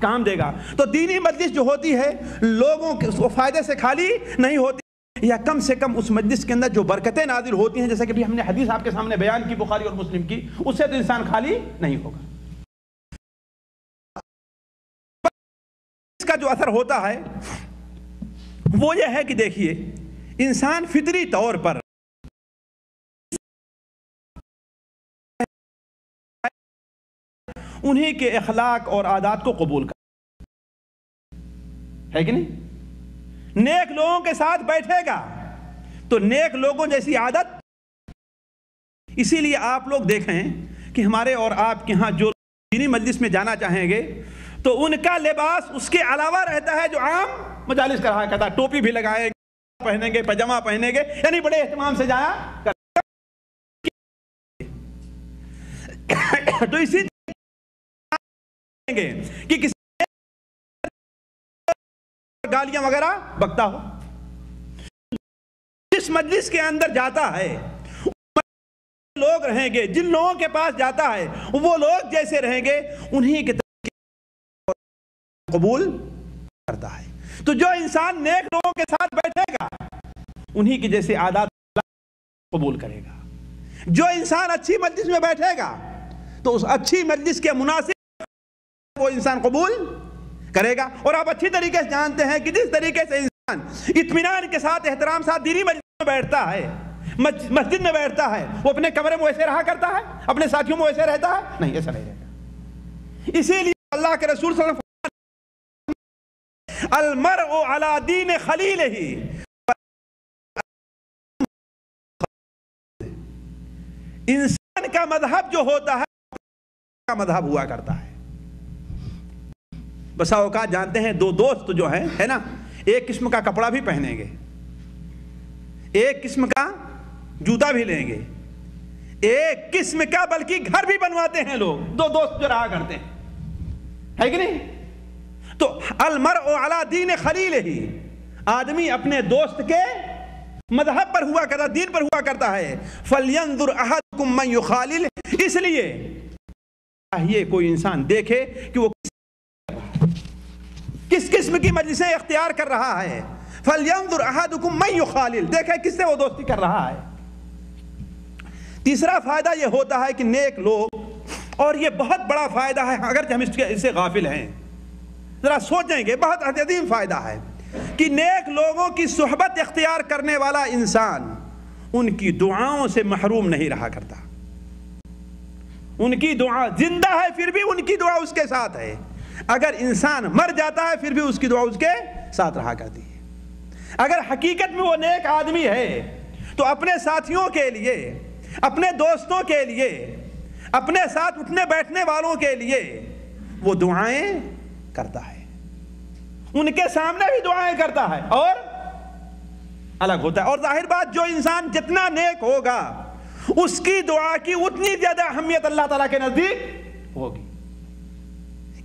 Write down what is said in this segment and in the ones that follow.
کام دے گا۔ تو دینی مجلس جو ہوتی ہے لوگوں کے فائدے سے خالی نہیں ہوتی، یا کم سے کم اس مجلس کے اندر جو برکتیں نازل ہوتی ہیں، جیسا کہ ہم نے حدیث آپ کے سامنے بیان کی بخاری اور مسلم کی، اس سے تو انسان خالی نہیں ہوگا۔ اس کا جو اثر ہوتا ہے وہ یہ ہے کہ دیکھیے، انسان فطری طور پر انہی کے اخلاق اور عادات کو قبول کر ہے کہ نہیں؟ نیک لوگوں کے ساتھ بیٹھے گا تو نیک لوگوں جیسی عادت۔ اسی لیے آپ لوگ دیکھیں کہ ہمارے اور آپ کے ہاں جو دینی مجلس میں جانا چاہیں گے تو ان کا لباس اس کے علاوہ رہتا ہے جو عام مجالس کا رہا کرتا ہے۔ ٹوپی بھی لگائیں گے، پہنیں گے، پاجامہ پہنیں گے، یعنی بڑے اہتمام سے جایا تو اسی کہ کسی گالیاں وغیرہ بکتا ہو، جس مجلس کے اندر جاتا ہے لوگ رہیں گے، جن لوگوں کے پاس جاتا ہے وہ لوگ جیسے رہیں گے انہی کے قبول کرتا ہے۔ تو جو انسان نیک لوگوں کے ساتھ بیٹھے گا انہی کی جیسے عادات قبول کرے گا۔ جو انسان اچھی مجلس میں بیٹھے گا تو اس اچھی مجلس کے مناسب وہ انسان قبول کرے گا۔ اور آپ اچھی طریقے سے جانتے ہیں کہ جس طریقے سے انسان اطمینان کے ساتھ، احترام ساتھ دینی مجلس میں بیٹھتا ہے، مسجد میں بیٹھتا ہے، وہ اپنے کمرے میں ویسے رہا کرتا ہے، اپنے ساتھیوں میں ویسے رہتا ہے؟ نہیں، ایسا نہیں رہتا۔ اسی لیے اللہ کے رسول صلی اللہ علیہ وسلم المرء علی دین خلیلہ، انسان کا مذہب جو ہوتا ہے کا مذہب ہوا کرتا ہے۔ بسا اوقات جانتے ہیں دو دوست جو ہیں ہے نا، ایک قسم کا کپڑا بھی پہنیں گے، ایک قسم کا جوتا بھی لیں گے، ایک قسم کا بلکہ گھر بھی بنواتے ہیں لوگ، دو دوست جو رہا کرتے ہیں، ہے کہ نہیں؟ تو المرء علی دین خلیلہ، آدمی اپنے دوست کے مذہب پر ہوا کرتا، دین پر ہوا کرتا ہے۔ فَلْيَنْظُرْ أَحَدُكُمْ مَنْ يُخَالِلْ، اس لیے چاہیے کوئی انسان دیکھے کہ وہ کس قسم کی مجلسیں اختیار کر رہا ہے۔ فَلْيَنْظُرْ أَحَدُكُمْ مَنْ يُخَالِلْ، دیکھے کس سے وہ دوستی کر رہا ہے۔ تیسرا فائدہ یہ ہوتا ہے کہ نیک لوگ، اور یہ بہت بڑا فائدہ ہے اگرچہ ہم اس سے غافل ہیں، ذرا سوچیں گے، بہت عظیم فائدہ ہے کہ نیک لوگوں کی صحبت اختیار کرنے والا انسان ان کی دعاؤں سے محروم نہیں رہا کرتا۔ ان کی دعا زندہ ہے پھر بھی ان کی دعا اس کے ساتھ ہے، اگر انسان مر جاتا ہے پھر بھی اس کی دعا اس کے ساتھ رہا کرتی ہے۔ اگر حقیقت میں وہ نیک آدمی ہے تو اپنے ساتھیوں کے لیے، اپنے دوستوں کے لیے، اپنے ساتھ اٹھنے بیٹھنے والوں کے لیے وہ دعائیں کرتا ہے، ان کے سامنے بھی دعائیں کرتا ہے اور الگ ہوتا ہے۔ اور ظاہر بات، جو انسان جتنا نیک ہوگا اس کی دعا کی اتنی زیادہ اہمیت اللہ تعالیٰ کے نزدیک ہوگی،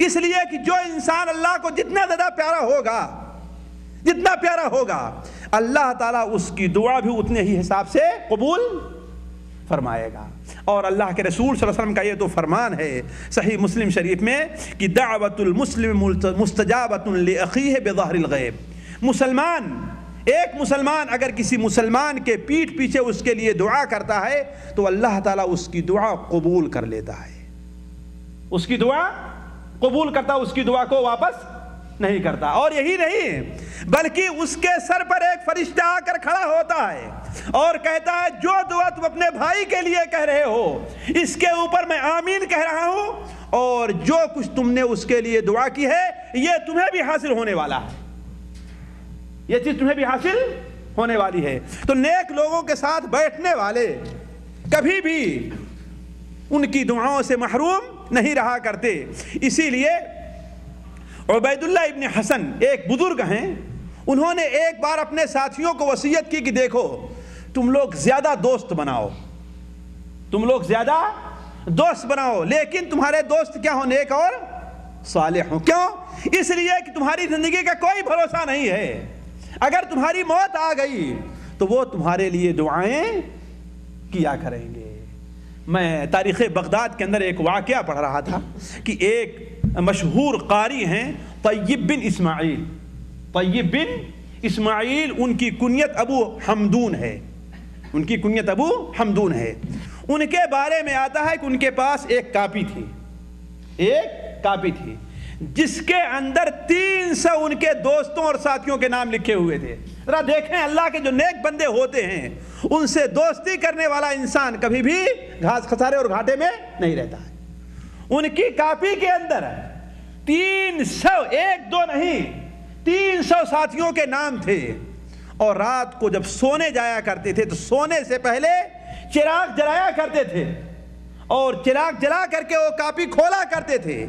اس لیے کہ جو انسان اللہ کو جتنا زیادہ پیارا ہوگا، جتنا پیارا ہوگا، اللہ تعالیٰ اس کی دعا بھی اتنے ہی حساب سے قبول فرمائے گا۔ اور اللہ کے رسول صلی اللہ علیہ وسلم کا یہ تو فرمان ہے صحیح مسلم شریف میں کہ دعوت المسلم مستجابۃ لاخیہ بظہر الغیب، ایک مسلمان اگر کسی مسلمان کے پیٹھ پیچھے اس کے لیے دعا کرتا ہے تو اللہ تعالیٰ اس کی دعا قبول کر لیتا ہے، اس کی دعا قبول کرتا، اس کی دعا کو واپس نہیں کرتا۔ اور یہی نہیں بلکہ اس کے سر پر ایک فرشتہ آ کر کھڑا ہوتا ہے اور کہتا ہے جو دعا تم اپنے بھائی کے لیے کہہ رہے ہو اس کے اوپر میں آمین کہہ رہا ہوں، اور جو کچھ تم نے اس کے لیے دعا کی ہے یہ تمہیں بھی حاصل ہونے والا ہے، یہ چیز تمہیں بھی حاصل ہونے والی ہے۔ تو نیک لوگوں کے ساتھ بیٹھنے والے کبھی بھی ان کی دعاؤں سے محروم نہیں رہا کرتے۔ اسی لیے عبید اللہ ابن حسن ایک بزرگ ہیں، انہوں نے ایک بار اپنے ساتھیوں کو وصیت کی کہ دیکھو تم لوگ زیادہ دوست بناؤ، تم لوگ زیادہ دوست بناؤ، لیکن تمہارے دوست کیا ہوں؟ نیک اور صالح ہوں۔ کیوں؟ اس لیے کہ تمہاری زندگی کا کوئی بھروسہ نہیں ہے، اگر تمہاری موت آ گئی تو وہ تمہارے لیے دعائیں کیا کریں گے۔ میں تاریخ بغداد کے اندر ایک واقعہ پڑھ رہا تھا کہ ایک مشہور قاری ہیں طیب بن اسماعیل. طیب بن اسماعیل ان کی کنیت ابو حمدون ہے. ان کی کنیت ابو حمدون ہے. ان کے بارے میں آتا ہے کہ ان کے پاس ایک کاپی تھی. ایک کاپی تھی جس کے اندر 300 ان کے دوستوں اور ساتھیوں کے نام لکھے ہوئے تھے. ذرا دیکھیں اللہ کے جو نیک بندے ہوتے ہیں ان سے دوستی کرنے والا انسان کبھی بھی گھاس خسارے اور گھاٹے میں نہیں رہتا ہے. ان کی کاپی کے اندر 300 ایک دو نہیں 300 ساتھیوں کے نام تھے. اور رات کو جب سونے جایا کرتے تھے تو سونے سے پہلے چراغ جلایا کرتے تھے اور چراغ جلا کر کے وہ کاپی کھولا کرتے تھے.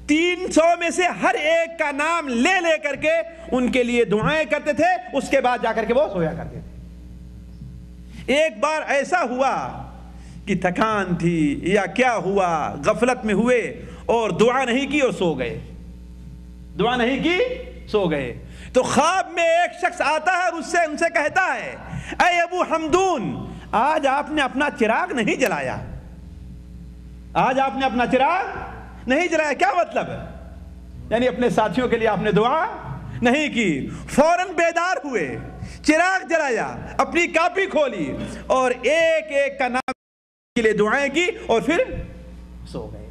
300 میں سے ہر ایک کا نام لے لے کر کے ان کے لیے دعائیں کرتے تھے. اس کے بعد جا کر کے وہ سویا کرتے تھے. ایک بار ایسا ہوا کہ تھکان تھی یا کیا ہوا, غفلت میں ہوئے اور دعا نہیں کی اور سو گئے. دعا نہیں کی, سو گئے. تو خواب میں ایک شخص آتا ہے اور ان سے کہتا ہے, اے ابو حمدون, آج آپ نے اپنا چراغ نہیں جلایا. آج آپ نے اپنا چراغ نہیں جلایا. کیا مطلب ہے؟ یعنی اپنے ساتھیوں کے لیے آپ نے دعا نہیں کی. فوراً بیدار ہوئے, چراغ جلایا, اپنی کاپی کھولی اور ایک ایک کا نام کے لیے دعائیں کی اور پھر سو گئے.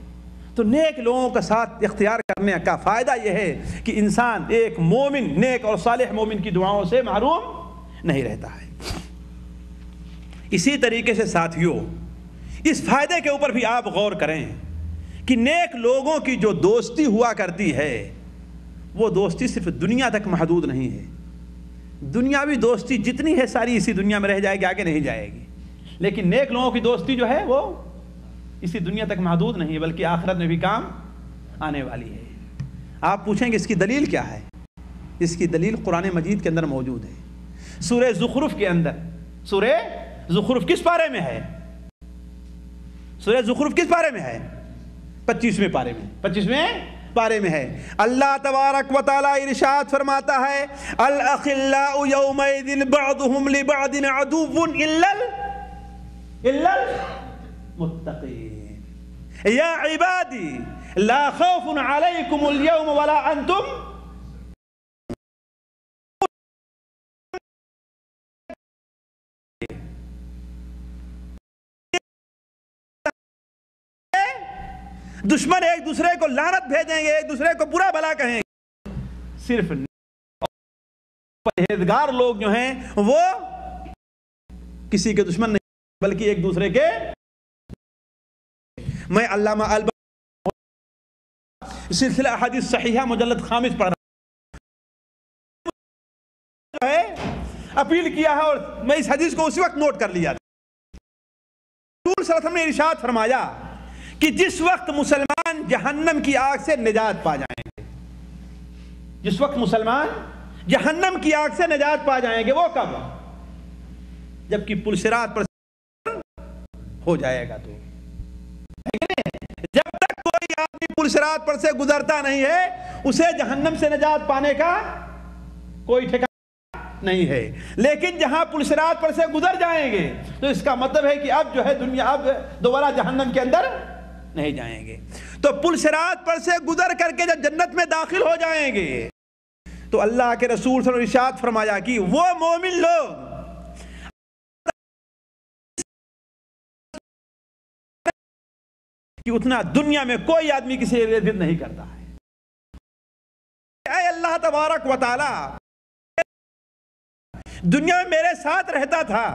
تو نیک لوگوں کا ساتھ اختیار کرنے کا فائدہ یہ ہے کہ انسان ایک مومن, نیک اور صالح مومن کی دعاؤں سے محروم نہیں رہتا ہے. اسی طریقے سے ساتھیوں, اس فائدے کے اوپر بھی آپ غور کریں کہ نیک لوگوں کی جو دوستی ہوا کرتی ہے وہ دوستی صرف دنیا تک محدود نہیں ہے. دنیاوی دوستی جتنی ہے ساری اسی دنیا میں رہ جائے گی, آگے نہیں جائے گی. لیکن نیک لوگوں کی دوستی جو ہے وہ اسی دنیا تک محدود نہیں ہے بلکہ آخرت میں بھی کام آنے والی ہے. آپ پوچھیں گے اس کی دلیل کیا ہے؟ اس کی دلیل قرآن مجید کے اندر موجود ہے. سورہ زخرف کے اندر. سورہ زخرف کس پارے میں ہے؟ سورہ زخرف کس پارے میں ہے؟ 25ویں پارے میں. 25ویں پارے میں ہے. اللہ تبارک و تعالی ارشاد فرماتا ہے, الاخلاء یومئذ بعضهم لبعض عدو الا المتقین یا عبادی لا خوف علیکم اليوم ولا انتم دشمن ایک دوسرے کو لعنت بھیجیں گے, ایک دوسرے کو برا بھلا کہیں گے. صرف پرہیزگار لوگ جو ہیں وہ کسی کے دشمن نہیں بلکہ ایک دوسرے کے. میں علامہ سلسلہ احادیث صحیحہ مجلد 5 پڑھ رہا ہے, اپیل کیا ہے اور میں اس حدیث کو اسی وقت نوٹ کر لیا. رسول صلی اللہ علیہ وسلم نے ارشاد فرمایا کہ جس وقت مسلمان جہنم کی آگ سے نجات پا جائیں گے, جس وقت مسلمان جہنم کی آگ سے نجات پا جائیں گے, وہ کب؟ جبکہ پل صراط پر ہو جائے گا. تو جب تک کوئی آدمی پل صراط پر سے گزرتا نہیں ہے اسے جہنم سے نجات پانے کا کوئی ٹھکانہ نہیں ہے. لیکن جہاں پل صراط پر سے گزر جائیں گے تو اس کا مطلب ہے کہ اب جو ہے دنیا اب دوبارہ جہنم کے اندر نہیں جائیں گے. تو پل صراط پر سے گزر کر کے جب جنت میں داخل ہو جائیں گے تو اللہ کے رسول صلی اللہ علیہ وسلم نے ارشاد فرمایا کہ وہ مومن لوگ کہ اتنا دنیا میں کوئی آدمی کسی ارد گرد نہیں کرتا ہے. اے اللہ تبارک و تعالی دنیا میں میرے ساتھ رہتا تھا,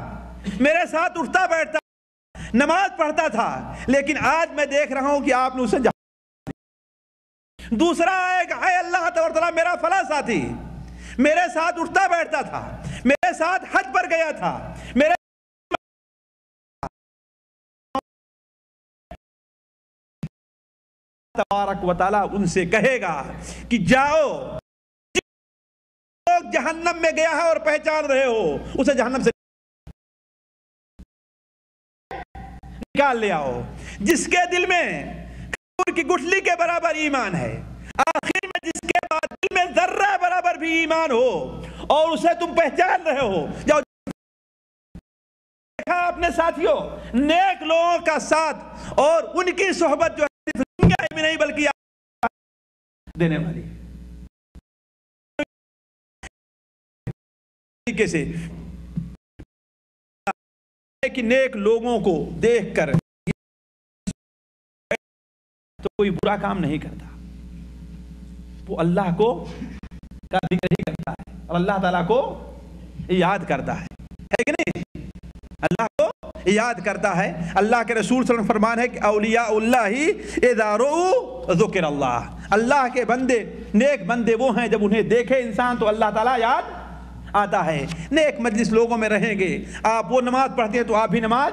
میرے ساتھ اٹھتا بیٹھتا, نماز پڑھتا تھا, لیکن آج میں دیکھ رہا ہوں کہ آپ نے اسے دوسرا آئے گا, اے اللہ تبارک و تعالی میرا فلاں ساتھی میرے ساتھ اٹھتا بیٹھتا تھا, میرے ساتھ حج پر گیا تھا, میرے تبارک و تعالی ان سے کہے گا کہ جاؤ, لوگ جہنم میں گیا ہے اور پہچان رہے ہو اسے جہنم سے نکال لے آؤ. جس کے دل میں کھجور کی گٹھلی کے برابر ایمان ہے, آخر میں جس کے بعد دل میں ذرہ برابر بھی ایمان ہو اور اسے تم پہچان رہے ہو, جاؤ. دیکھا اپنے ساتھیوں, نیک لوگوں کا ساتھ اور ان کی صحبت جو ہے دنیا میں نہیں بلکہ دینے والی طریقے سے کہ نیک لوگوں کو دیکھ کر تو کوئی برا کام نہیں کرتا، وہ اللہ کو کا ذکر ہی کرتا ہے اور اللہ تعالیٰ کو یاد کرتا ہے کہ نہیں؟ اللہ کو یاد کرتا ہے۔ اللہ کے رسول صلی اللہ علیہ وسلم فرمان ہے کہ اولیاء اللہ اذا رؤوا ذکر اللہ، اللہ کے بندے نیک بندے وہ ہیں جب انہیں دیکھے انسان تو اللہ تعالیٰ یاد آتا ہے۔ نیک مجلس لوگوں میں رہیں گے، آپ وہ نماز پڑھتے ہیں تو آپ بھی نماز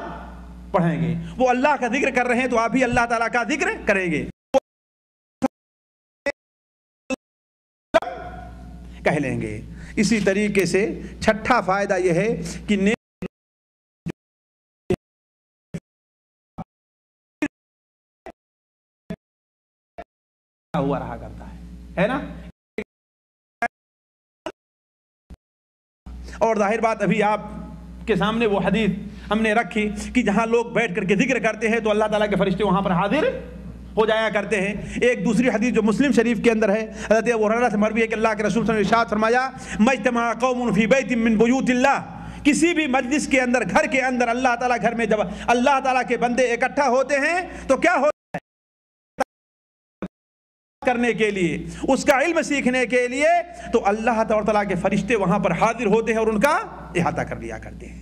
پڑھیں گے، وہ اللہ کا ذکر کر رہے ہیں تو آپ بھی اللہ تعالیٰ کا ذکر کریں گے، کہہ لیں گے۔ اسی طریقے سے چھٹا فائدہ یہ ہے کہ نیک ہوا رہا کرتا ہے نا۔ اور ظاہر بات ابھی آپ کے سامنے وہ حدیث ہم نے رکھی کہ جہاں لوگ بیٹھ کر کے ذکر کرتے ہیں تو اللہ تعالیٰ کے فرشتے وہاں پر حاضر ہو جایا کرتے ہیں۔ ایک دوسری حدیث جو مسلم شریف کے اندر ہے، حضرت ابو ہریرہ سے مروی ہے کہ اللہ کے رسول صلی اللہ علیہ وسلم نے ارشاد فرمایا مجتمع قوم فی بیت من بیوت اللہ، کسی بھی مجلس کے اندر، گھر کے اندر، اللہ تعالیٰ گھر میں جب اللہ تعالیٰ کے بندے اکٹھا ہوتے ہیں تو کیا ہوتا ہے؟ کرنے کے لیے، اس کا علم سیکھنے کے لیے، تو اللہ تعالیٰ کے فرشتے وہاں پر حاضر ہوتے ہیں اور ان کا احاطہ کر لیا کرتے ہیں۔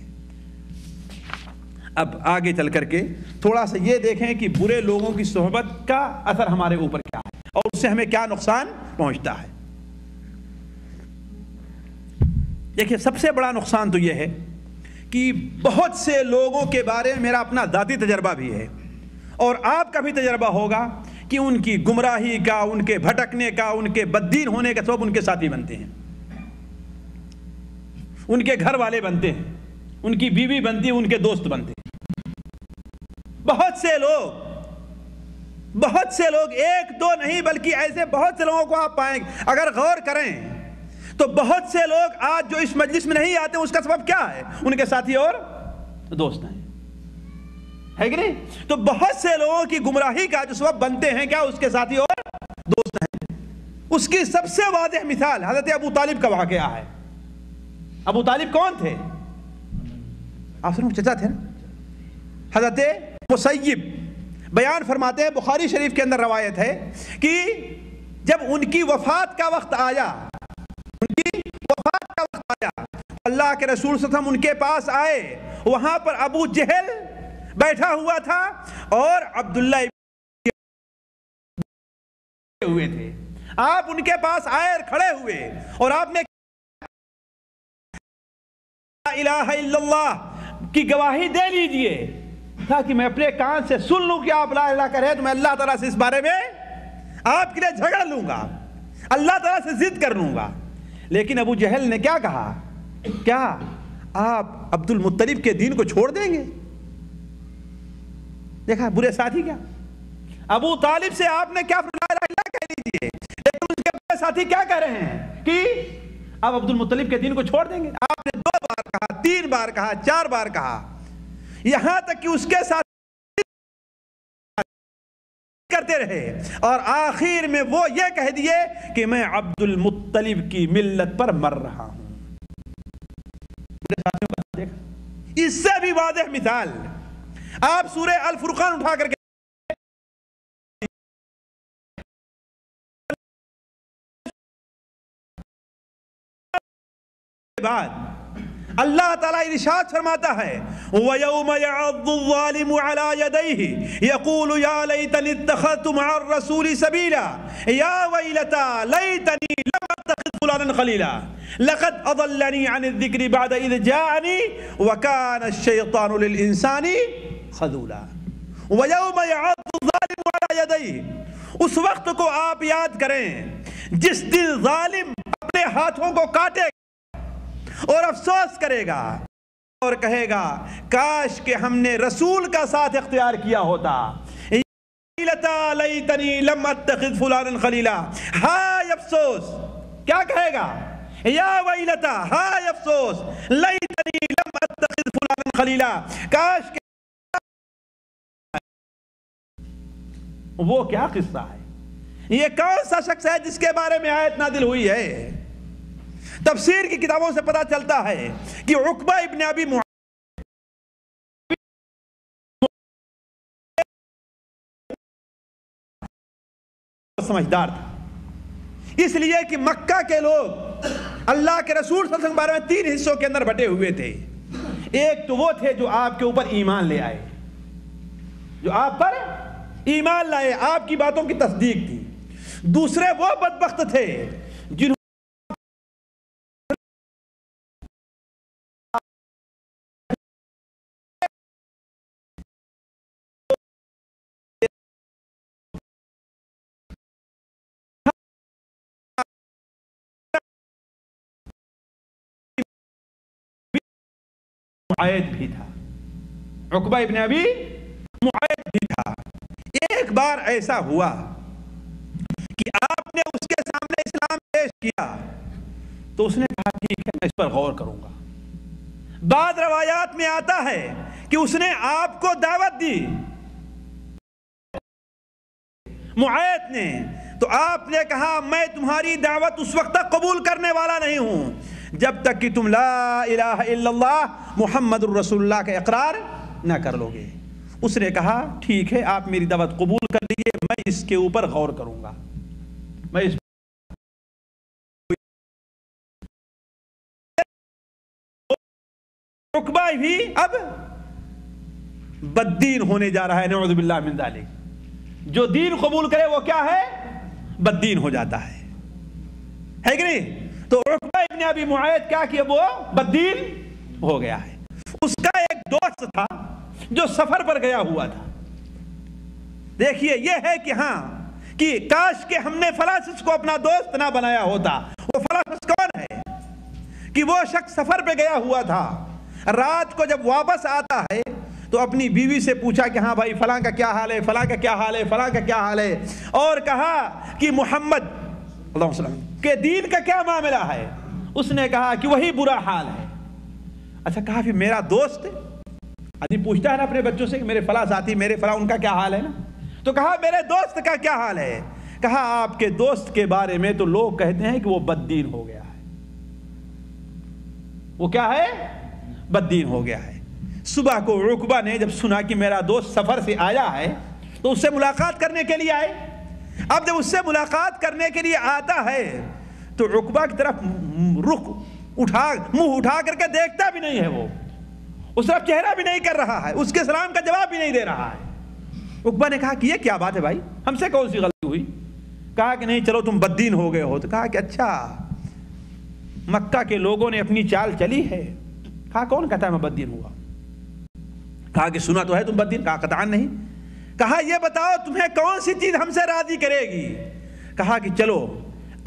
اب آگے چل کر کے تھوڑا سا یہ دیکھیں کہ برے لوگوں کی صحبت کا اثر ہمارے اوپر کیا ہے اور اس سے ہمیں کیا نقصان پہنچتا ہے۔ دیکھیے سب سے بڑا نقصان تو یہ ہے کہ بہت سے لوگوں کے بارے میں میرا اپنا ذاتی تجربہ بھی ہے اور آپ کا بھی تجربہ ہوگا کہ ان کی گمراہی کا، ان کے بھٹکنے کا، ان کے بددین ہونے کا سبب ان کے ساتھی بنتے ہیں، ان کے گھر والے بنتے ہیں، ان کی بیوی بنتی ہے، ان کے دوست بنتے ہیں۔ بہت سے لوگ ایک دو نہیں بلکہ ایسے بہت سے لوگوں کو آپ پائیں گے، اگر غور کریں تو بہت سے لوگ آج جو اس مجلس میں نہیں آتے اس کا سبب کیا ہے؟ ان کے ساتھی اور دوست ہیں، ہے کہ نہیں؟ تو بہت سے لوگوں کی گمراہی کا جو سبب بنتے ہیں کیا؟ اس کے ساتھی اور دوست ہیں۔ اس کی سب سے واضح مثال حضرت ابو طالب کا واقعہ ہے۔ ابو طالب کون تھے؟ آپ سنو، چچا تھے نا؟ حضرت مسیب بیان فرماتے ہیں، بخاری شریف کے اندر روایت ہے کہ جب ان کی وفات کا وقت آیا، اللہ کے رسول صلی اللہ علیہ وسلم ان کے پاس آئے، وہاں پر ابو جہل بیٹھا ہوا تھا اور عبداللہ ہوئے تھے۔ آپ ان کے پاس آئے اور کھڑے ہوئے اور آپ نے لا الہ الا اللہ کی گواہی دے لیجئے تاکہ میں اپنے کان سے سن لوں کہ آپ لا الہ کہہ رہے ہیں، تو میں اللہ تعالیٰ سے اس بارے میں آپ کے لیے جھگڑ لوں گا، اللہ تعالیٰ سے ضد کر لوں گا۔ لیکن ابو جہل نے کیا کہا؟ کیا آپ عبد المطلب کے دین کو چھوڑ دیں گے؟ دیکھا برے ساتھی کیا؟ ابو طالب سے آپ نے کیا لا الہ الا اللہ کہہ لیجئے، لیکن اس کے برے ساتھی کیا کہہ رہے ہیں کہ آپ عبد المطلب کے دین کو چھوڑ دیں گے؟ آپ نے 2 بار کہا، 3 بار کہا، 4 بار کہا، یہاں تک کہ اس کے ساتھ کرتے رہے اور آخر میں وہ یہ کہہ دیے کہ میں عبد المطلب کی ملت پر مر رہا ہوں۔ اس سے بھی واضح مثال آپ سورہ الفرقان اٹھا کر کے بعد اللہ تعالیٰ ارشاد فرماتا ہے وَيَوْمَ يَعَضُّ الظَّالِمُ عَلَى يَدَيْهِ يَقُولُ يَا لَيْتَنِي اتَّخَذْتُ مَعَ الرَّسُولِ سَبِيلًا يَا وَيْلَتَا لَيْتَنِي لَمْ أَتَّخِذْ فُلَانًا خَلِيلًا لَقَدْ أَضَلَّنِي عَنِ الذِّكْرِ بَعْدَ إِذْ جَاءَنِي وَكَانَ الشَّيْطَانُ لِلْإِنسَانِ خَذُولًا۔ وَيَوْمَ يَعَضُّ الظَّالِمُ عَلَى يَدَيْهِ، اس وقت کو آپ یاد کریں جس دن ظالم اپنے ہاتھوں کو کاٹے اور افسوس کرے گا اور کہے گا کاش کہ ہم نے رسول کا ساتھ اختیار کیا ہوتا۔ لیتنی لم اتخذ فلانا خلیلا، ہائے افسوس، کیا کہے گا؟ یا ویلتا، ہائے افسوس، لیتنی لم اتخذ فلانا خلیلا، کاش کہ وہ کیا قصہ ہے یہ کون سا شخص ہے جس کے بارے میں آیت نازل ہوئی ہے؟ تفسیر کی کتابوں سے پتہ چلتا ہے کہ عقبہ ابن ابی معیط سمجھدار تھا، اس لیے کہ مکہ کے لوگ اللہ کے رسول صلی اللہ علیہ وسلم کے بارے میں 3 حصوں کے اندر بٹے ہوئے تھے۔ ایک تو وہ تھے جو آپ کے اوپر ایمان لے آئے، جو آپ پر ایمان لائے، آپ کی باتوں کی تصدیق تھی۔ دوسرے وہ بدبخت تھے جنہوں معیط بھی تھا، عقبہ ابن ابی معیط بھی تھا۔ ایک بار ایسا ہوا کہ آپ نے اس کے سامنے اسلام پیش کیا تو اس نے کہا ٹھیک ہے میں اس پر غور کروں گا۔ بعض روایات میں آتا ہے کہ اس نے آپ کو دعوت دی معیط نے، تو آپ نے کہا میں تمہاری دعوت اس وقت تک قبول کرنے والا نہیں ہوں جب تک کہ تم لا الہ الا اللہ محمد الرسول اللہ کا اقرار نہ کر لو گے۔ اس نے کہا ٹھیک ہے آپ میری دعوت قبول کر لیجیے، میں اس کے اوپر غور کروں گا، میں اس عقبہ بھی اب بددین ہونے جا رہا ہے، نعوذ باللہ من ذالک۔ جو دین قبول کرے وہ کیا ہے؟ بددین ہو جاتا ہے کہ نہیں؟ تو عقبہ ابن ابی معیط کیا کہ وہ بددین ہو گیا ہے۔ اس کا ایک دوست تھا جو سفر پر گیا ہوا تھا۔ دیکھیے یہ ہے کہ ہاں کہ کاش کہ ہم نے فلاں شخص کو اپنا دوست نہ بنایا ہوتا۔ وہ فلاں شخص کون ہے؟ کہ وہ شخص سفر پہ گیا ہوا تھا، رات کو جب واپس آتا ہے تو اپنی بیوی سے پوچھا کہ ہاں بھائی فلاں کا کیا حال ہے، فلاں کا کیا حال ہے، فلاں کا کیا حال ہے، اور کہا کہ محمد اللہ علیہ وسلم کہ دین کا کیا معاملہ ہے؟ اس نے کہا کہ وہی برا حال ہے۔ اچھا کہا پھر میرا دوست، آدمی پوچھتا ہے نا اپنے بچوں سے کہ میرے فلاں ساتھی، میرے فلاں ان کا کیا حال ہے نا، تو کہا میرے دوست کا کیا حال ہے؟ کہا آپ کے دوست کے بارے میں تو لوگ کہتے ہیں کہ وہ بددین ہو گیا ہے۔ وہ کیا ہے؟ بددین ہو گیا ہے۔ صبح کو عقبہ نے جب سنا کہ میرا دوست سفر سے آیا ہے تو اس سے ملاقات کرنے کے لیے آئے۔ اب جب اس سے ملاقات کرنے کے لیے آتا ہے تو عقبہ کی طرف رخ اٹھا، منہ اٹھا کر کے دیکھتا بھی نہیں ہے، وہ اس طرف چہرہ بھی نہیں کر رہا ہے، اس کے سلام کا جواب بھی نہیں دے رہا ہے۔ عقبہ نے کہا کہ یہ کیا بات ہے بھائی، ہم سے کون سی غلطی ہوئی؟ کہا کہ نہیں چلو تم بددین ہو گئے ہو۔ تو کہا کہ اچھا مکہ کے لوگوں نے اپنی چال چلی ہے۔ کہا کون کہتا ہے میں بددین ہوا؟ کہا کہ سنا تو ہے تم بددین؟ کہا قطعاً نہیں۔ کہا یہ بتاؤ تمہیں کون سی چیز ہم سے راضی کرے گی؟ کہا کہ چلو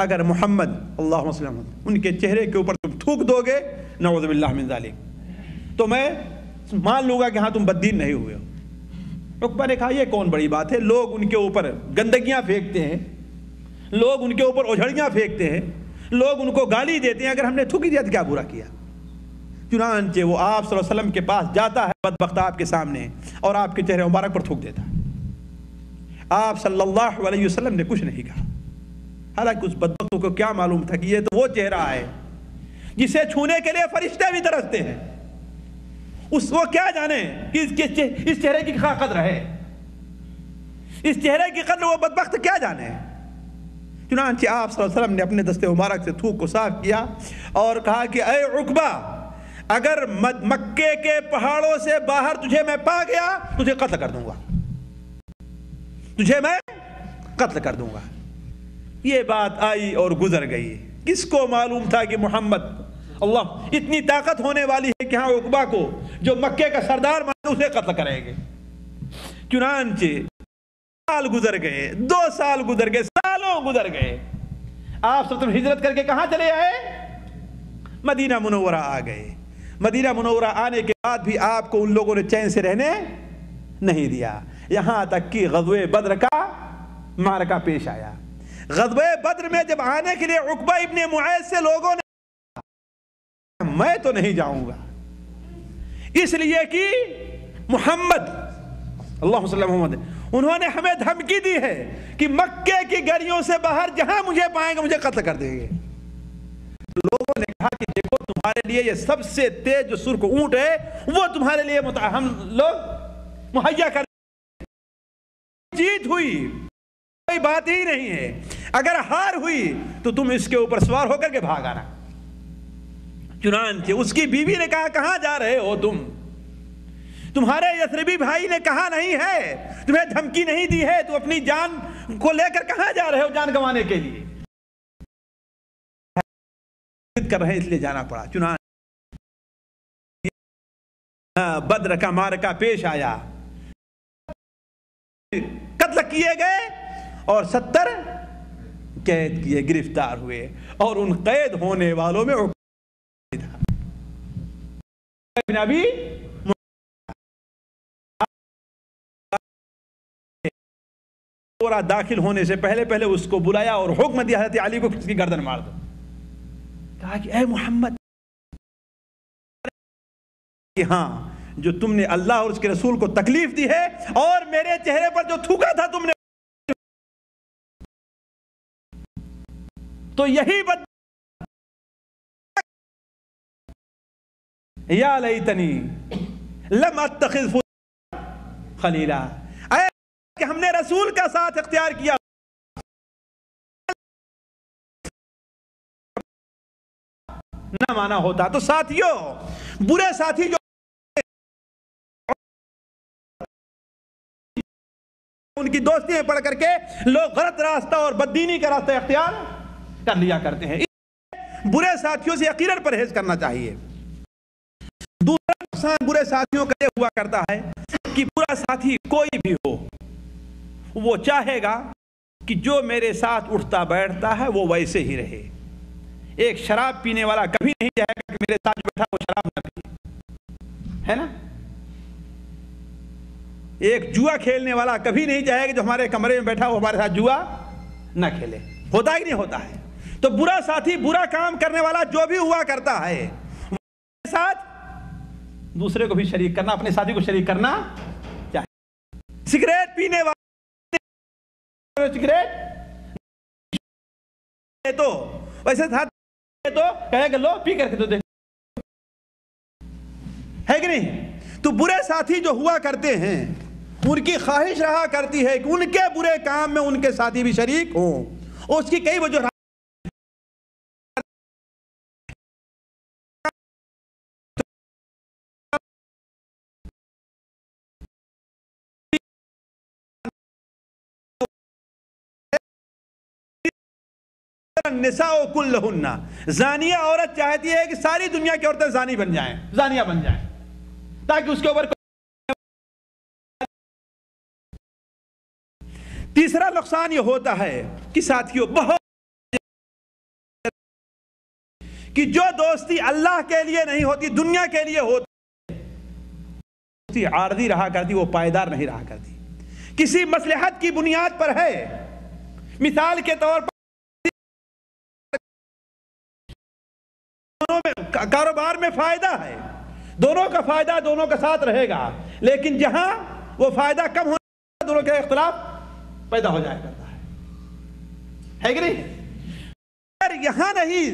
اگر محمد اللہم صلی اللہ علیہ وسلم ان کے چہرے کے اوپر تم تھوک دو گے نعوذ باللہ من ذالک تو میں مان لوں گا کہ ہاں تم بددین نہیں ہوئے ہو۔ عقبہ نے کہا یہ کون بڑی بات ہے، لوگ ان کے اوپر گندگیاں پھینکتے ہیں، لوگ ان کے اوپر اجھڑیاں پھینکتے ہیں، لوگ ان کو گالی دیتے ہیں، اگر ہم نے تھوک دیا تو کیا برا کیا؟ چنانچہ وہ آپ صلی اللہ علیہ وسلم کے پاس جاتا ہے بدبخت آپ کے سامنے اور آپ کے چہرے مبارک پر تھوک دیتا ہے۔ آپ صلی اللہ علیہ وسلم نے کچھ نہیں کہا، حالانکہ اس بدبختوں کو کیا معلوم تھا کہ یہ تو وہ چہرہ ہے جسے چھونے کے لیے فرشتے بھی ترستے ہیں۔ وہ کیا جانے کہ اس چہرے کی کیا قدر ہے، اس چہرے کی قدر وہ بدبخت کیا جانے۔ چنانچہ آپ صلی اللہ علیہ وسلم نے اپنے دستے مبارک سے تھوک کو صاف کیا اور کہا کہ اے عقبہ اگر مکے کے پہاڑوں سے باہر تجھے میں پا گیا تجھے قتل کر دوں گا، تجھے میں قتل کر دوں گا۔ یہ بات آئی اور گزر گئی۔ کس کو معلوم تھا کہ محمد اللہ اتنی طاقت ہونے والی ہے کہ ہاں عقبہ کو جو مکے کا سردار مانے اسے قتل کریں گے۔ چنانچہ سال گزر گئے، 2 سال گزر گئے، سالوں گزر گئے۔ آپ سب ہجرت کر کے کہاں چلے آئے؟ مدینہ منورہ آ گئے۔ مدینہ منورہ آنے کے بعد بھی آپ کو ان لوگوں نے چین سے رہنے نہیں دیا، یہاں تک کہ غزوہ بدر کا معرکہ پیش آیا۔ غزوہ بدر میں جب آنے کے لیے عقبہ ابن معیط سے لوگوں نے میں تو نہیں جاؤں گا، اس لیے کہ محمد اللہم صلی اللہ علیہ وسلم انہوں نے ہمیں دھمکی دی ہے کہ مکے کی گلیوں سے باہر جہاں مجھے پائیں گے مجھے قتل کر دیں گے. لوگوں نے کہا کہ دیکھو تمہارے لیے یہ سب سے تیز جو سرخ اونٹ ہے وہ تمہارے لیے ہم لوگ مہیا کر. جیت ہوئی کوئی بات ہی نہیں ہے, اگر ہار ہوئی تو تم اس کے اوپر سوار ہو کر کے بھاگ آنا. چنانچہ اس کی بیوی نے کہا کہاں جا رہے ہو تم؟ تمہارے یثربی بھائی نے کہا نہیں ہے, تمہیں دھمکی نہیں دی ہے, تم اپنی جان کو لے کر کہاں جا رہے ہو جان گنوانے کے لیے؟ کر رہے ہیں اس لیے جانا پڑا. چنانچہ بدر کا معرکہ پیش آیا, قتل کیے گئے اور 70 قید کیے, گرفتار ہوئے, اور ان قید ہونے والوں میں ابھی داخل ہونے سے پہلے اس کو بلایا اور حکم دیا حضرت علی کو اس کی گردن مار دو. کہا کہ اے محمد, کہ ہاں جو تم نے اللہ اور اس کے رسول کو تکلیف دی ہے اور میرے چہرے پر جو تھوکا تھا تم نے, تو یہی یا لیتنی لم اتخذ خلیلا, اے کہ ہم نے رسول کا ساتھ اختیار کیا نہ مانا ہوتا. تو ساتھیوں, برے ساتھی جو ان کی دوستی میں پڑھ کر کے لوگ غلط راستہ اور بددینی کا راستہ اختیار کر لیا کرتے ہیں. برے ساتھیوں سے یقیناً پرہیز کرنا چاہیے. دوسرا نقصان برے ساتھیوں کا یہ ہوا کرتا ہے کہ برا ساتھی کوئی بھی ہو وہ چاہے گا کہ جو میرے ساتھ اٹھتا بیٹھتا ہے وہ ویسے ہی رہے. ایک شراب پینے والا کبھی نہیں چاہے گا کہ میرے ساتھ بیٹھا وہ شراب نہ پی, ہے نا. ایک جوا کھیلنے والا کبھی نہیں چاہے گا جو ہمارے کمرے میں بیٹھا وہ ہمارے ساتھ جوا نہ کھیلے. ہوتا ہی نہیں ہوتا ہے. تو برا ساتھی, برا کام کرنے والا جو بھی ہوا کرتا ہے وہ ساتھ دوسرے کو بھی شریک کرنا, اپنے ساتھی کو شریک کرنا چاہیے. سگریٹ پینے والا سگریٹ تو ویسے تھا تو کہے کہ لو پی کر کے تو دیکھ, ہے کہ نہیں. تو برے ساتھی جو ہوا کرتے ہیں ان کی خواہش رہا کرتی ہے کہ ان کے برے کام میں ان کے ساتھی بھی شریک ہوں. اور اس کی کئی وجہ النساء کلہن, زانیہ عورت چاہتی ہے کہ ساری دنیا کی عورتیں زانی بن جائیں, زانیہ بن جائیں, تاکہ اس کے اوپر. تیسرا نقصان یہ ہوتا ہے کہ ساتھیوں بہت کہ جو دوستی اللہ کے لیے نہیں ہوتی دنیا کے لیے ہوتی, عارضی رہا کرتی, وہ پائیدار نہیں رہا کرتی. کسی مصلحت کی بنیاد پر ہے, مثال کے طور پر کاروبار میں فائدہ ہے, دونوں کا فائدہ دونوں کا ساتھ رہے گا, لیکن جہاں وہ فائدہ کم ہونے دونوں کا اختلاف پیدا ہو جائے کرتا ہے کہ نہیں. اگر یہاں نہیں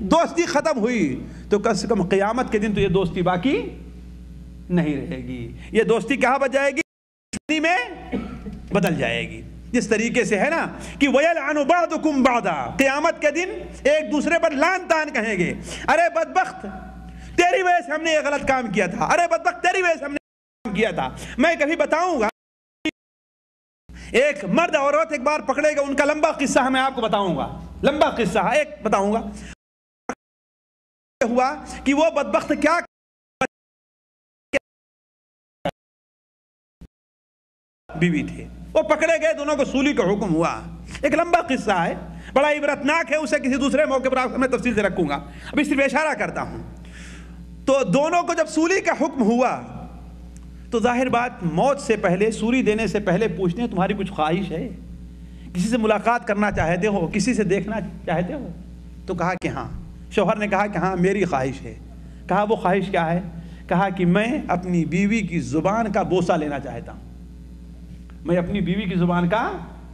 دوستی ختم ہوئی تو کم سے کم قیامت کے دن تو یہ دوستی باقی نہیں رہے گی. یہ دوستی کہاں بچ جائے گی؟ میں بدل جائے گی. جس طریقے سے ہے نا کہ وَيَلْعَنُ بَعْضُكُمْ بَعْضًا, قیامت کے دن ایک دوسرے پر لعن تان کہیں گے, ارے بدبخت تیری وجہ سے ہم نے یہ غلط کام کیا تھا, ارے بدبخت تیری وجہ سے ہم نے کام کیا تھا. میں کبھی بتاؤں گا, ایک مرد عورت ایک بار پکڑے گا, ان کا لمبا قصہ میں آپ کو بتاؤں گا, لمبا قصہ ایک بتاؤں گا. ہوا کہ وہ بدبخت کیا بیوی تھے, وہ پکڑے گئے, دونوں کو سولی کا حکم ہوا. ایک لمبا قصہ ہے, بڑا عبرتناک ہے, اسے کسی دوسرے موقع پر میں تفصیل سے رکھوں گا, ابھی صرف اشارہ کرتا ہوں. تو دونوں کو جب سولی کا حکم ہوا تو ظاہر بات موت سے پہلے, سولی دینے سے پہلے پوچھتے ہیں تمہاری کچھ خواہش ہے, کسی سے ملاقات کرنا چاہتے ہو, کسی سے دیکھنا چاہتے ہو؟ تو کہا کہ ہاں. شوہر نے کہا کہ ہاں میری خواہش ہے. کہا وہ خواہش کیا ہے؟ کہا کہ میں اپنی بیوی کی زبان کا بوسہ لینا چاہتا ہوں. میں اپنی بیوی کی زبان کا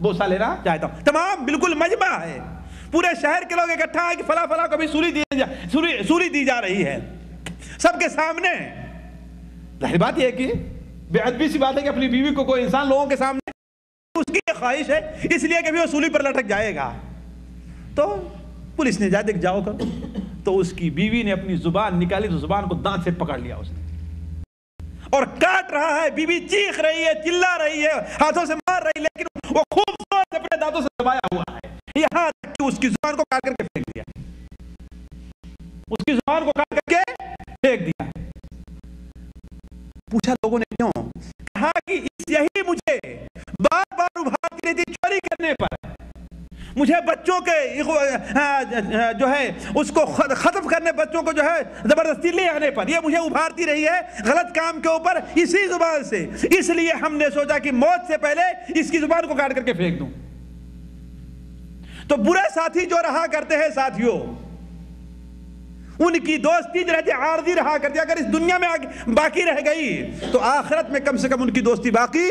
بوسہ لینا چاہتا ہوں. تمام بالکل مجمع ہے, پورے شہر کے لوگ اکٹھا ہے کہ فلاں فلاں کو بھی سوری دی جا رہی ہے سب کے سامنے. ظاہر بات یہ ہے کہ بے ادبی سی بات ہے کہ اپنی بیوی کو کوئی انسان لوگوں کے سامنے, اس کی یہ خواہش ہے اس لیے کہ وہ سولی پر لٹک جائے گا. تو پولیس نے جا دیکھ جاؤ کر, تو اس کی بیوی نے اپنی زبان نکالی تو زبان کو دانت سے پکڑ لیا اس نے اور کاٹ رہا ہے. بیوی چیخ رہی ہے, چلا رہی ہے, ہاتھوں سے مار رہی ہے, لیکن وہ خوب زور سے اپنے دانتوں سے دبایا ہوا ہے, یہاں تک کہ اس کی زبان کو کاٹ کر کے پھینک دیا. اس کی زبان کو کاٹ کر کے پھینک دیا. پوچھا لوگوں نے کیوں؟ کہا کہ یہی مجھے بار بار ابھارتی رہتی چوری کرنے پر, مجھے بچوں کے جو ہے اس کو ختم کرنے, بچوں کو جو ہے زبردستی لے آنے پر, یہ مجھے ابھارتی رہی ہے غلط کام کے اوپر اسی زبان سے. اس لیے ہم نے سوچا کہ موت سے پہلے اس کی زبان کو کاٹ کر کے پھینک دوں. تو برے ساتھی جو رہا کرتے ہیں ساتھیوں, ان کی دوستی جو رہتی عارضی رہا کرتی, اگر اس دنیا میں باقی رہ گئی تو آخرت میں کم سے کم ان کی دوستی باقی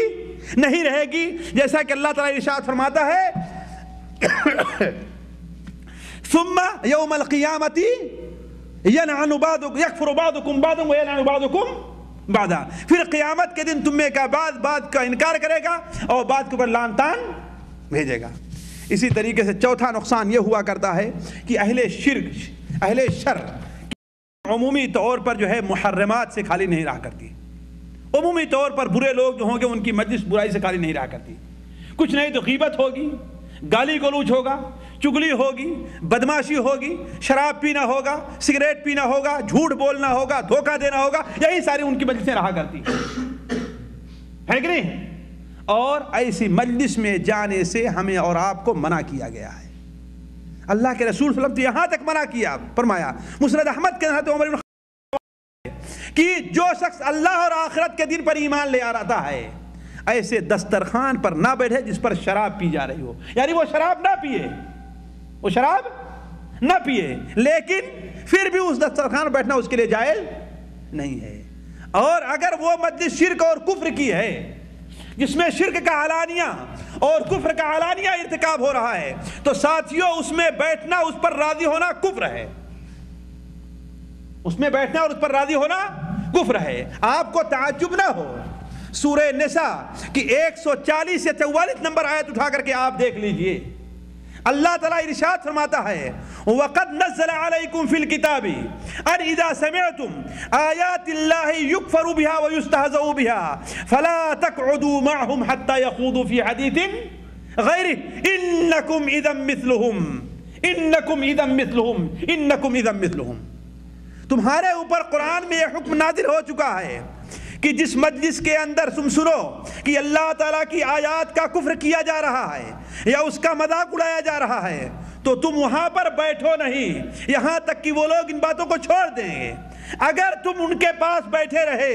نہیں رہے گی. جیسا کہ اللہ تعالیٰ ارشاد فرماتا ہے ثم یوم القیامت ینعن بعضکم یکفر بعضکم بعضا وینعن بعضکم بعضا, پھر قیامت کے دن تم میں کا بعض کا انکار کرے گا اور بعض کے اوپر لعن طعن بھیجے گا. اسی طریقے سے چوتھا نقصان یہ ہوا کرتا ہے کہ اہل شرک, اہل شر عمومی طور پر جو ہے محرمات سے خالی نہیں رہا کرتی. عمومی طور پر برے لوگ جو ہوں گے ان کی مجلس برائی سے خالی نہیں رہا کرتی. کچھ نہیں تو غیبت ہوگی, گالی گلوچ ہوگا, چگلی ہوگی, بدماشی ہوگی, شراب پینا ہوگا, سگریٹ پینا ہوگا, جھوٹ بولنا ہوگا, دھوکہ دینا ہوگا, یہی ساری ان کی مجلسیں رہا کرتی ہے کہ نہیں. اور ایسی مجلس میں جانے سے ہمیں اور آپ کو منع کیا گیا ہے. اللہ کے رسول صلی اللہ علیہ وسلم یہاں تک منع کیا, فرمایا مسند احمد کے حضرت عمر بن خطاب کہ جو شخص اللہ اور آخرت کے دن پر ایمان لے آ رہا ہے ایسے دسترخوان پر نہ بیٹھے جس پر شراب پی جا رہی ہو. یعنی وہ شراب نہ پیے, وہ شراب نہ پیے, لیکن پھر بھی اس دسترخوان پر بیٹھنا اس کے لیے جائز نہیں ہے. اور اگر وہ مجلس شرک اور کفر کی ہے جس میں شرک کا علانیہ اور کفر کا علانیہ ارتکاب ہو رہا ہے تو ساتھیوں اس میں بیٹھنا, اس پر راضی ہونا کفر ہے. اس میں بیٹھنا اور اس پر راضی ہونا کفر ہے. آپ کو تعجب نہ ہو, سورہ نساء کی 140 سے 44 نمبر آیت اٹھا کر کے آپ دیکھ لیجئے. اللہ تعالیٰ ارشاد فرماتا ہے وَقَدْ نَزَّلَ عَلَيْكُمْ فِي الْكِتَابِ أَنْ إِذَا سَمِعْتُمْ آيَاتِ اللَّهِ يُكْفَرُ بِهَا وَيُسْتَهْزَأُ بِهَا فَلَا تَقْعُدُوا مَعَهُمْ حَتَّى يَخُوضُوا فِي حَدِيثٍ غَيْرِهِ إِنَّكُمْ إِذًا مِثْلُهُمْ. تمہارے اوپر قرآن میں یہ حکم نازل ہو چکا ہے کہ جس مجلس کے اندر تم سنو کہ اللہ تعالیٰ کی آیات کا کفر کیا جا رہا ہے یا اس کا مذاق اڑایا جا رہا ہے تو تم وہاں پر بیٹھو نہیں یہاں تک کہ وہ لوگ ان باتوں کو چھوڑ دیں گے. اگر تم ان کے پاس بیٹھے رہے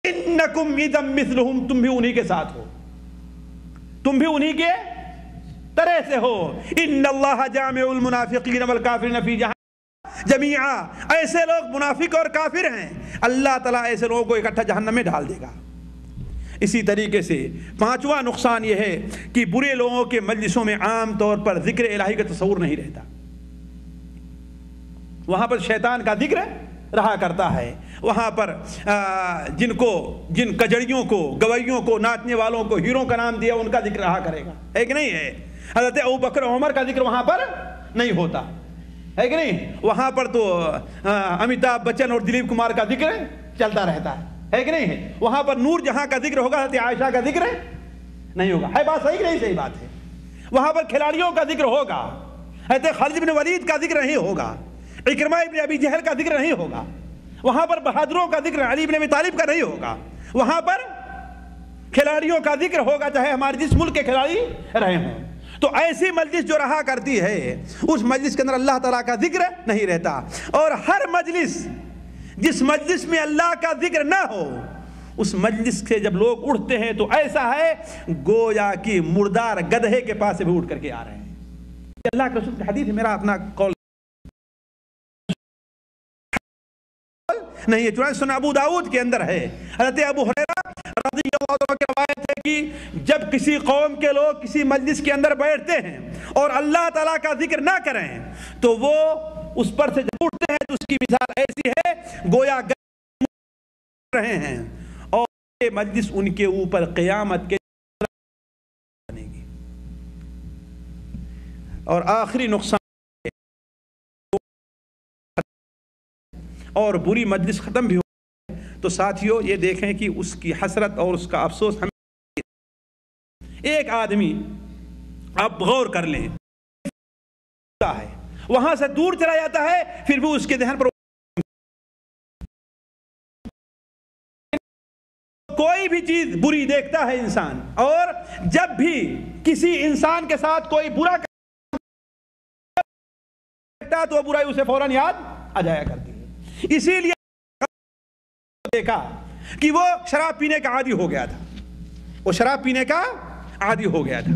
انکم اذا مثلہم, تم بھی انہی کے ساتھ ہو, تم بھی انہی کے طرح سے ہو. ان اللہ جامع المنافقین والکافرین فی جہنم جمیعا, ایسے لوگ منافق اور کافر ہیں, اللہ تعالیٰ ایسے لوگوں کو اکٹھا جہنم میں ڈال دے گا. اسی طریقے سے پانچواں نقصان یہ ہے کہ برے لوگوں کے مجلسوں میں عام طور پر ذکر الہی کا تصور نہیں رہتا. وہاں پر شیطان کا ذکر رہا کرتا ہے, وہاں پر جن کجڑیوں کو, گویوں کو, ناچنے والوں کو ہیروں کا نام دیا ان کا ذکر رہا کرے گا, ہے کہ نہیں ہے. حضرت ابوبکر عمر کا ذکر وہاں پر نہیں ہوتا, ہے کہ نہیں. وہاں پر تو امیتابھ بچن اور دلیپ کمار کا ذکر چلتا رہتا ہے کہ نہیں ہے. وہاں پر نور جہاں کا ذکر ہوگا حضرت عائشہ کا ذکر نہیں ہوگا. ہے بات صحیح کہ نہیں؟ صحیح بات ہے. وہاں پر کھلاڑیوں کا ذکر ہوگا, حضرت خالد بن ولید کا ذکر نہیں ہوگا, اکرمہ ابن ابی جہل کا ذکر نہیں ہوگا. وہاں پر بہادروں کا ذکر علی بن ابی طالب کا نہیں ہوگا. وہاں پر کھلاڑیوں کا ذکر ہوگا چاہے ہمارے جس ملک کے کھلاڑی رہے ہوں. تو ایسی مجلس جو رہا کرتی ہے اس مجلس کے اندر اللہ تعالیٰ کا ذکر نہیں رہتا. اور ہر مجلس, جس مجلس میں اللہ کا ذکر نہ ہو اس مجلس سے جب لوگ اٹھتے ہیں تو ایسا ہے گویا کہ مردار گدھے کے پاس سے بھی اٹھ کر کے آ رہے ہیں. اللہ کے رسول کی حدیث ہے, میرا اپنا قول نہیں ہے, چنانچہ سنن ابو داؤد کے اندر ہے. حضرت ابو ہریرہ رضی اللہ عنہ کی روایت ہے جب کسی قوم کے لوگ کسی مجلس کے اندر بیٹھتے ہیں اور اللہ تعالیٰ کا ذکر نہ کریں تو وہ اس پر سے جب اٹھتے ہیں تو اس کی مثال ایسی ہے گویا رہے ہیں اور یہ مجلس ان کے اوپر قیامت کے بنے گی. اور آخری نقصان اور بری مجلس ختم بھی ہو تو ساتھیوں یہ دیکھیں کہ اس کی حسرت اور اس کا افسوس ہمیں. ایک آدمی آپ غور کر لیں ہے وہاں سے دور چلا جاتا ہے پھر بھی اس کے ذہن پر کوئی بھی چیز بری دیکھتا ہے انسان, اور جب بھی کسی انسان کے ساتھ کوئی برا کرتا تو وہ برائی اسے فوراً یاد آ جایا کرتی ہے. اسی لیے دیکھا کہ وہ شراب پینے کا عادی ہو گیا تھا, وہ شراب پینے کا عادی ہو گیا تھا.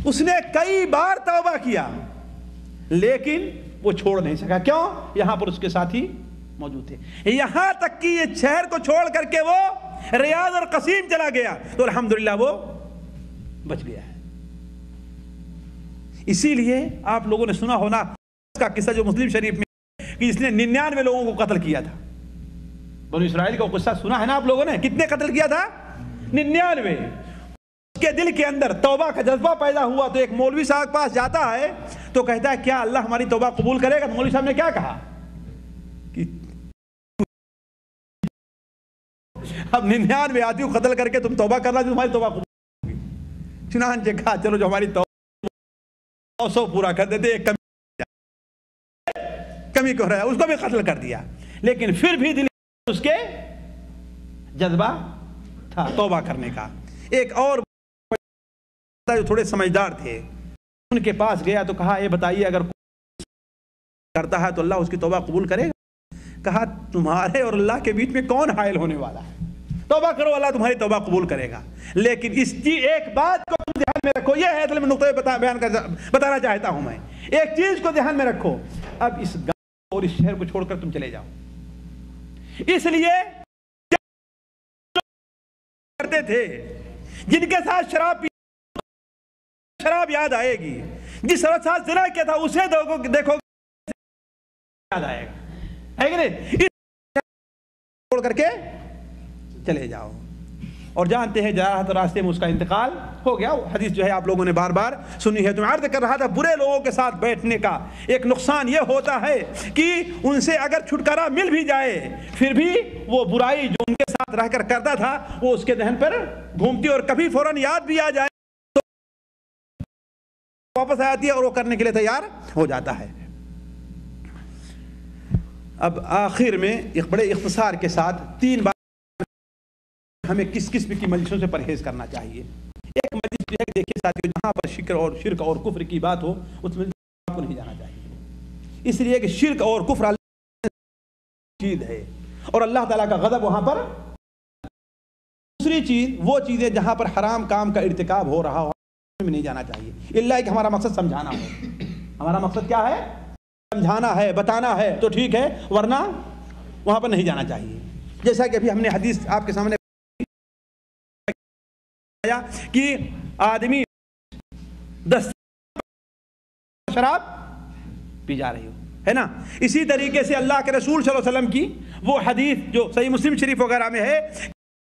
اس نے کئی بار توبہ کیا لیکن وہ چھوڑ نہیں سکا. کیوں؟ یہاں پر اس کے ساتھی موجود تھے. یہاں تک کہ یہ شہر کو چھوڑ کر کے وہ ریاض اور قصیم چلا گیا تو الحمدللہ وہ بچ گیا ہے. اسی لیے آپ لوگوں نے سنا ہونا اس کا قصہ جو مسلم شریف میں کہ اس نے 99 لوگوں کو قتل کیا تھا. بنو اسرائیل کا قصہ سنا ہے نا آپ لوگوں نے, کتنے قتل کیا تھا؟ 99. اس کے دل کے اندر توبہ کا جذبہ پیدا ہوا تو ایک مولوی صاحب کے پاس جاتا ہے تو کہتا ہے کیا اللہ ہماری توبہ قبول کرے گا؟ تو مولوی صاحب نے کیا کہا کہ اب 99 آدمی کو قتل کر کے تم توبہ کرنا جو تمہاری توبہ قبول ہوگی. چنانچہ کہا چلو جو ہماری توبہ 100 پورا کر دیتے, ایک کمی کو رہا, اس کو بھی قتل کر دیا. لیکن پھر بھی دل اس کے جذبہ تھا توبہ کرنے کا. ایک اور جو تھوڑے سمجھدار تھے ان کے پاس گیا تو کہا یہ بتائیے اگر کرتا ہے تو اللہ اس کی توبہ قبول کرے گا؟ کہا تمہارے اور اللہ کے بیچ میں کون حائل ہونے والا ہے, توبہ کرو اللہ تمہاری توبہ قبول کرے گا. لیکن اس کی ایک بات کو تم دھیان میں رکھو, یہ ہے اصل میں نقطہ بیان بتانا چاہتا ہوں میں. ایک چیز کو دھیان میں رکھو, اب اس گاؤں اور اس شہر کو چھوڑ کر تم چلے جاؤ. اس لیے کرتے تھے جن کے ساتھ شراب یاد آئے گی, جس ساتھ زنا کیا تھا اسے دیکھو یاد آئے گا, ہے کہ نہیں؟ چھوڑ کر کے چلے جاؤ. اور جانتے ہیں جراحت راستے میں اس کا انتقال ہو گیا. حدیث جو ہے آپ لوگوں نے بار بار سنی ہے. تو میں عرض کر رہا تھا برے لوگوں کے ساتھ بیٹھنے کا ایک نقصان یہ ہوتا ہے کہ ان سے اگر چھٹکارا مل بھی جائے پھر بھی وہ برائی جو ان کے ساتھ رہ کر کرتا تھا وہ اس کے ذہن پر گھومتی اور کبھی فوراً یاد بھی آ جائے تو واپس آتی ہے اور وہ کرنے کے لیے تیار ہو جاتا ہے. اب آخر میں ایک بڑے اختصار کے ساتھ 3 بات ہمیں کس قسم کی مجلسوں سے پرہیز کرنا چاہیے. ایک مجلس جو ہے دیکھیے ساتھیوں جہاں پر شرک اور کفر کی بات ہو اس مجلس کو نہیں جانا چاہیے, اس لیے کہ شرک اور کفر اللہ چیز ہے اور اللہ تعالیٰ کا غضب وہاں پر. دوسری چیز وہ چیزیں جہاں پر حرام کام کا ارتکاب ہو رہا ہو میں نہیں جانا چاہیے اللہ کہ ہمارا مقصد سمجھانا ہو. ہمارا مقصد کیا ہے؟ سمجھانا ہے, بتانا ہے تو ٹھیک ہے, ورنہ وہاں پر نہیں جانا چاہیے. جیسا کہ ابھی ہم نے حدیث آپ کے سامنے کہ آدمی 10 شراب پی جا رہی ہو, ہے نا. اسی طریقے سے اللہ کے رسول صلی اللہ علیہ وسلم کی وہ حدیث جو صحیح مسلم شریف وغیرہ میں ہے,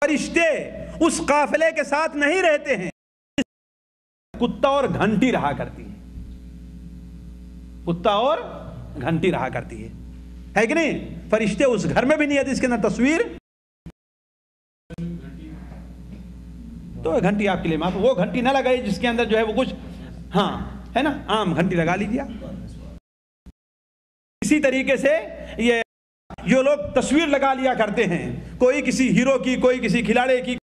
فرشتے اس قافلے کے ساتھ نہیں رہتے ہیں, کتا اور گھنٹی رہا کرتی ہے, کتا اور گھنٹی رہا کرتی ہے کہ نہیں. فرشتے اس گھر میں بھی نہیں آتے اس کے اندر تصویر تو گھنٹی آپ کے لیے معاف, وہ گھنٹی نہ لگائی جس کے اندر جو ہے وہ کچھ ہاں ہے نا عام گھنٹی لگا لیجیے. اسی طریقے سے یہ جو لوگ تصویر لگا لیا کرتے ہیں, کوئی کسی ہیرو کی, کوئی کسی کھلاڑی کی,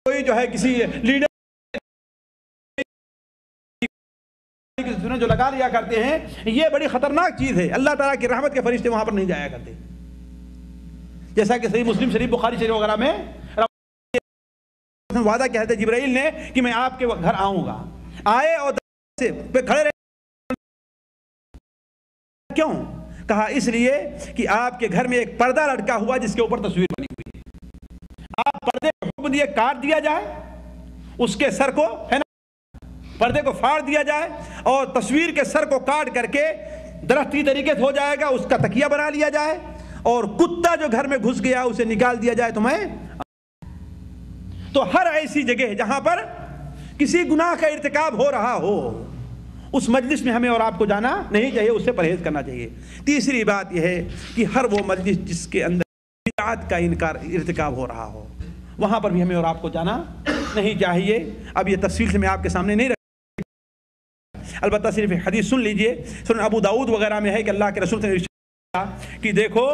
کوئی جو ہے کسی لیڈر جو لگا لیا کرتے ہیں, یہ بڑی خطرناک چیز ہے. اللہ تعالیٰ کی رحمت کے فرشتے وہاں پر نہیں جایا کرتے. جیسا کہ صحیح مسلم شریف بخاری شریف وغیرہ میں وعدہ کیا ہے جبرائیل نے کہ میں آپ کے گھر آؤں گا, آئے اور سے کھڑے رہے. کیوں؟ کہا اس لیے کہ آپ کے گھر میں ایک پردہ لٹکا ہوا جس کے اوپر تصویر بنی ہوئی ہے. آپ پردے کو حکم لیے کاٹ دیا جائے، اس کے سر کو ہے نا پردے کو پھاڑ دیا جائے اور تصویر کے سر کو کاٹ کر کے درختی طریقے سے ہو جائے گا، اس کا تکیہ بنا لیا جائے، اور کتا جو گھر میں گھس گیا اسے نکال دیا جائے، تو ہر ایسی جگہ جہاں پر کسی گناہ کا ارتکاب ہو رہا ہو اس مجلس میں ہمیں اور آپ کو جانا نہیں چاہیے، اس سے پرہیز کرنا چاہیے۔ تیسری بات یہ ہے کہ ہر وہ مجلس جس کے اندر بدعات کا ارتکاب ہو رہا ہو وہاں پر بھی ہمیں اور آپ کو جانا نہیں چاہیے۔ اب یہ تفصیل سے میں آپ کے سامنے نہیں رکھ، البتہ صرف حدیث سن لیجئے، سنن ابو داؤد وغیرہ میں ہے کہ اللہ کے رسول نے ارشاد کیا کہ دیکھو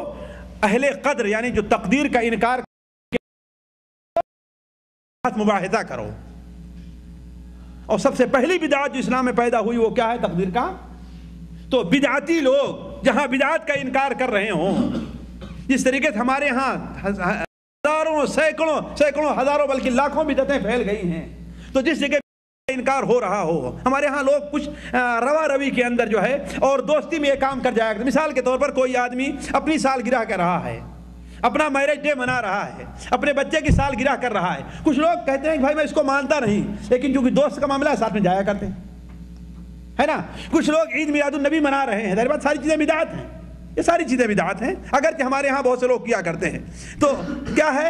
اہل قدر یعنی جو تقدیر کا انکار مباحثہ کرو، اور سب سے پہلی بدعت جو اسلام میں پیدا ہوئی وہ کیا ہے؟ تقدیر کا۔ تو بدعتی لوگ جہاں بدعت کا انکار کر رہے ہوں، جس طریقے سے ہمارے ہاں ہزاروں سینکڑوں ہزاروں بلکہ لاکھوں بدعتیں پھیل گئی ہیں، تو جس جگہ انکار ہو رہا ہو، ہمارے ہاں لوگ کچھ روا روی کے اندر جو ہے اور دوستی میں یہ کام کر جایا کرتے۔ مثال کے طور پر کوئی آدمی اپنی سالگرہ کر رہا ہے، اپنا میرج ڈے منا رہا ہے، اپنے بچے کی سالگرہ کر رہا ہے، کچھ لوگ کہتے ہیں کہ بھائی میں اس کو مانتا نہیں، لیکن چونکہ دوست کا معاملہ ہے ساتھ میں جایا کرتے ہیں، ہے نا۔ کچھ لوگ عید میلاد النبی منا رہے ہیں، ظاہر بات ساری چیزیں بدعت ہیں، یہ ساری چیزیں بدعت ہیں، اگرچہ ہمارے ہاں بہت سے لوگ کیا کرتے ہیں۔ تو کیا ہے،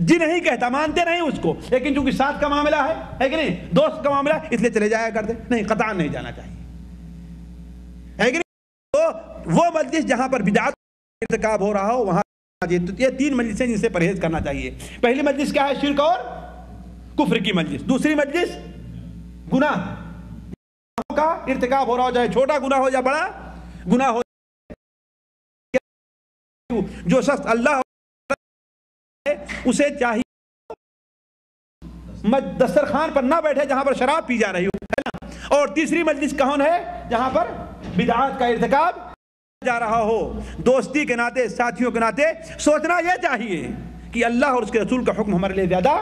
جی نہیں کہتا، مانتے نہیں اس کو، لیکن چونکہ ساتھ کا معاملہ ہے کہ نہیں، دوست کا معاملہ ہے، اس لیے چلے جایا کرتے، نہیں قطعاً نہیں جانا چاہیے، ہے کہ نہیں۔ تو وہ مجلس جہاں پر بدعت کا ارتکاب ہو رہا ہو وہاں یہ تین مجلسیں جن سے پرہیز کرنا چاہیے۔ پہلی مجلس کیا ہے؟ شرک اور کفر کی مجلس۔ دوسری مجلس گناہ کا ارتکاب ہو رہا ہو، چاہے چھوٹا گناہ ہو یا بڑا گناہ ہو، جو شخص اللہ اسے چاہیے دسترخوان پر نہ بیٹھے جہاں پر شراب پی جا رہی ہو، ہے نا۔ اور تیسری مجلس کون ہے؟ جہاں پر بدعات کا ارتکاب جا رہا ہو۔ دوستی کے ناطے، ساتھیوں کے ناطے سوچنا یہ چاہیے کہ اللہ اور اس کے رسول کا حکم ہمارے لیے زیادہ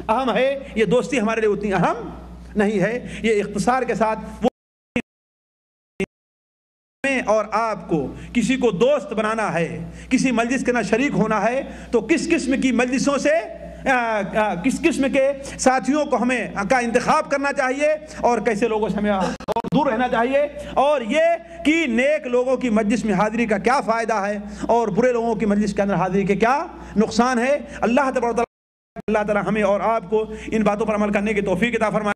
اہم ہے، یہ دوستی ہمارے لیے اتنی اہم نہیں ہے۔ یہ اختصار کے ساتھ وہ اور آپ کو کسی کو دوست بنانا ہے، کسی مجلس کے نہ شریک ہونا ہے، تو کس قسم کی مجلسوں سے، کس قسم کے ساتھیوں کو ہمیں کا انتخاب کرنا چاہیے اور کیسے لوگوں سے ہمیں اور دور رہنا چاہیے، اور یہ کہ نیک لوگوں کی مجلس میں حاضری کا کیا فائدہ ہے اور برے لوگوں کی مجلس کے اندر حاضری کے کیا نقصان ہے۔ اللہ تعالیٰ ہمیں اور آپ کو ان باتوں پر عمل کرنے کی توفیق عطا فرمائے۔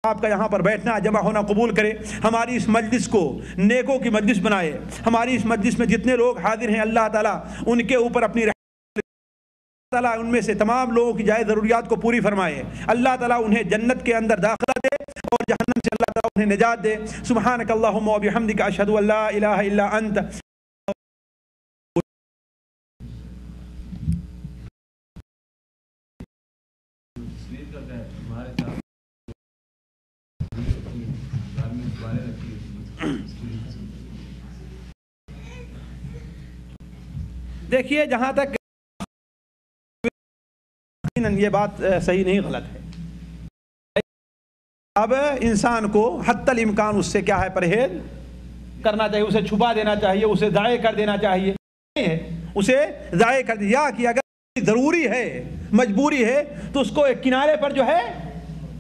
آپ کا یہاں پر بیٹھنا، جمع ہونا قبول کرے، ہماری اس مجلس کو نیکوں کی مجلس بنائے، ہماری اس مجلس میں جتنے لوگ حاضر ہیں اللہ تعالیٰ ان کے اوپر اپنی تعالیٰ ان میں سے تمام لوگوں کی جائز ضروریات کو پوری فرمائے، اللہ تعالیٰ انہیں جنت کے اندر داخلہ دے اور جہنم سے اللہ تعالیٰ انہیں نجات دے۔ سبحانک اللہم و بحمدک اشہد ان لا الہ الا انت۔ دیکھیے جہاں تک یہ بات صحیح نہیں غلط ہے، اب انسان کو حتی الامکان اس سے کیا ہے پرہیز کرنا چاہیے، اسے چھپا دینا چاہیے، اسے ضائع کر دینا چاہیے، اسے ضائع کر دیا، یا کہ اگر ضروری ہے مجبوری ہے تو اس کو ایک کنارے پر جو ہے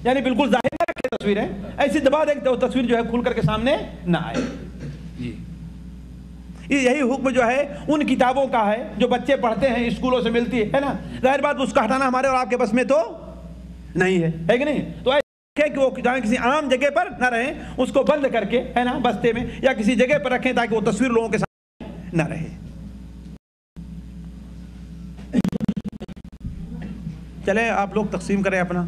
یعنی بالکل ظاہر نہ رکھے تصویریں، ایسی دبا دے کہ تصویر جو ہے کھل کر کے سامنے نہ آئے۔ جی یہی حکم جو ہے ان کتابوں کا ہے جو بچے پڑھتے ہیں، اسکولوں سے ملتی ہے نا، ظاہر بات اس کا ہٹانا ہمارے اور آپ کے بس میں تو نہیں ہے کہ نہیں، تو ایسا کہ وہ کسی عام جگہ پر نہ رہیں، اس کو بند کر کے ہے نا بستے میں یا کسی جگہ پر رکھیں تاکہ وہ تصویر لوگوں کے سامنے نہ رہے۔ چلیں آپ لوگ تقسیم کریں اپنا۔